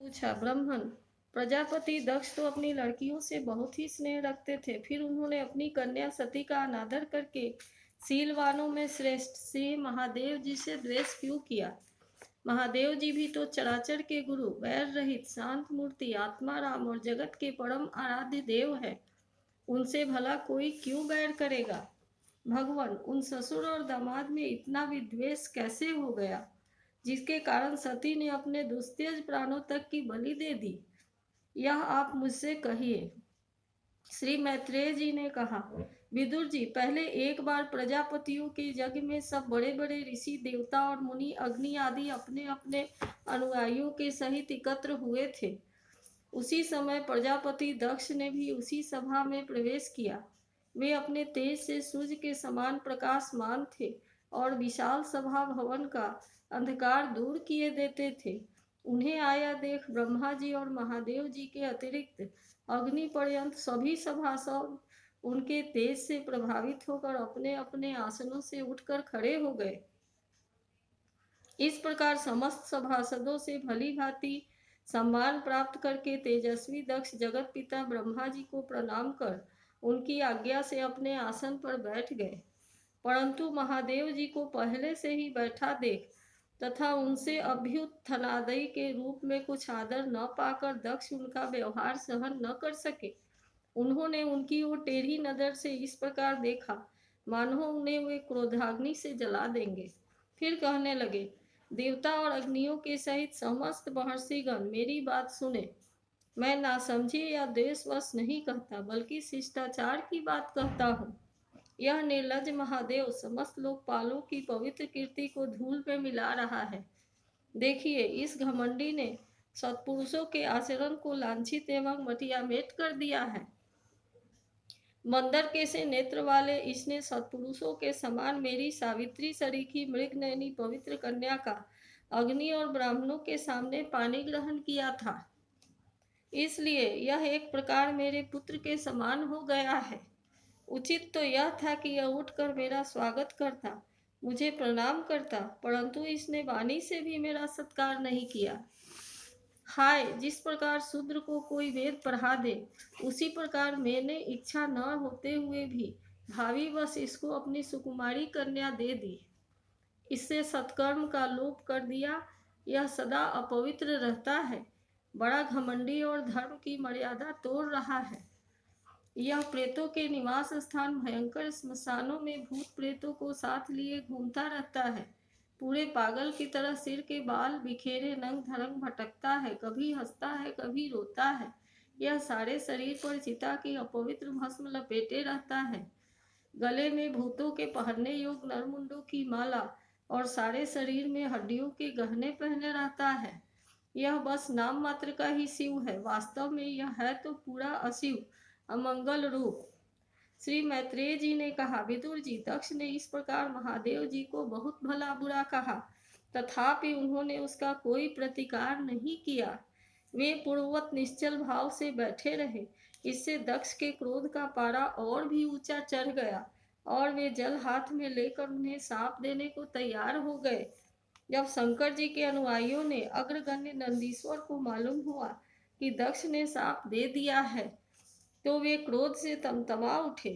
पूछा। ब्राह्मण, प्रजापति दक्ष तो अपनी लड़कियों से बहुत ही स्नेह रखते थे, फिर उन्होंने अपनी कन्या सती का अनादर करके शीलवानों में श्रेष्ठ श्री महादेव जी से द्वेष क्यों किया? महादेव जी भी तो चराचर के गुरु, वैर रहित शांत मूर्ति, आत्मा राम और जगत के परम आराध्य देव है। उनसे भला कोई क्यों बैर करेगा? भगवान, उन ससुर और दामाद में इतना विद्वेष कैसे हो गया, जिसके कारण सती ने अपने दुस्तेज प्राणों तक की बलि दे दी? यह आप मुझसे कहिए। श्री मैत्रेय जी ने कहा, विदुर जी, पहले एक बार प्रजापतियों के यज्ञ में सब बड़े बड़े ऋषि देवता और मुनि अग्नि आदि अपने अपने अनुयायियों के सहित एकत्र हुए थे। उसी समय प्रजापति दक्ष ने भी उसी सभा में प्रवेश किया। वे अपने तेज से सूर्य के समान प्रकाशमान थे और विशाल सभा भवन का अंधकार दूर किए देते थे। उन्हें आया देख ब्रह्मा जी और महादेव जी के अतिरिक्त अग्नि पर्यंत सभी सभासद उनके तेज से प्रभावित होकर अपने अपने आसनों से उठकर खड़े हो गए। इस प्रकार समस्त सभासदों से भली भांति सम्मान प्राप्त करके तेजस्वी दक्ष जगत पिता ब्रह्मा जी को प्रणाम कर उनकी आज्ञा से अपने आसन पर बैठ गए। परंतु महादेव जी को पहले से ही बैठा देख तथा उनसे अभ्युत्थनादि के रूप में कुछ आदर न पाकर दक्ष उनका व्यवहार सहन न कर सके। उन्होंने उनकी ओर टेढ़ी नजर से इस प्रकार देखा मानो उन्हें वे क्रोधाग्नि से जला देंगे। फिर कहने लगे, देवता और अग्नियों के सहित समस्त महर्षिगण मेरी बात सुने। मैं नासमझी या द्वेषवश नहीं कहता, बल्कि शिष्टाचार की बात कहता हूँ। यह निर्लज्ज महादेव समस्त लोकपालों की पवित्र कीर्ति को धूल में मिला रहा है। देखिए, इस घमंडी ने सत्पुरुषों के आचरण को लांछित एवं मटियामेट कर दिया है। मंदर के से नेत्र वाले इसने सत्पुरुषों के समान मेरी सावित्री सरीखी मृगनयनी पवित्र कन्या का अग्नि और ब्राह्मणों के सामने पानी ग्रहण किया था। इसलिए यह एक प्रकार मेरे पुत्र के समान हो गया है। उचित तो यह था कि यह उठकर मेरा स्वागत करता, मुझे प्रणाम करता, परंतु इसने वाणी से भी मेरा सत्कार नहीं किया। हाय, जिस प्रकार शूद्र को कोई वेद पढ़ा दे, उसी प्रकार मैंने इच्छा न होते हुए भी भावी वश इसको अपनी सुकुमारी कन्या दे दी। इससे सत्कर्म का लोप कर दिया। यह सदा अपवित्र रहता है, बड़ा घमंडी और धर्म की मर्यादा तोड़ रहा है। यह प्रेतों के निवास स्थान भयंकर स्मशानों में भूत प्रेतों को साथ लिए घूमता रहता है। पूरे पागल की तरह सिर के बाल बिखेरे नंग धरंग भटकता है, कभी हंसता है, कभी रोता है। यह सारे शरीर पर चिता की अपवित्र भस्म लपेटे रहता है। गले में भूतों के पहनने योग्य नरमुंडों की माला और सारे शरीर में हड्डियों के गहने पहने रहता है। यह बस नाम मात्र का ही शिव है, वास्तव में यह है तो पूरा अशिव, अमंगल रूप। श्री मैत्रेय जी ने कहा, विदुर जी, दक्ष ने इस प्रकार महादेव जी को बहुत भला बुरा कहा, तथापि उन्होंने उसका कोई प्रतिकार नहीं किया। वे पूर्ववत निश्चल भाव से बैठे रहे। इससे दक्ष के क्रोध का पारा और भी ऊंचा चढ़ गया और वे जल हाथ में लेकर उन्हें साप देने को तैयार हो गए। जब शंकर जी के अनुयायियों ने अग्रगण्य नंदीश्वर को मालूम हुआ कि दक्ष ने साप दे दिया है, तो वे क्रोध से तमतमा उठे।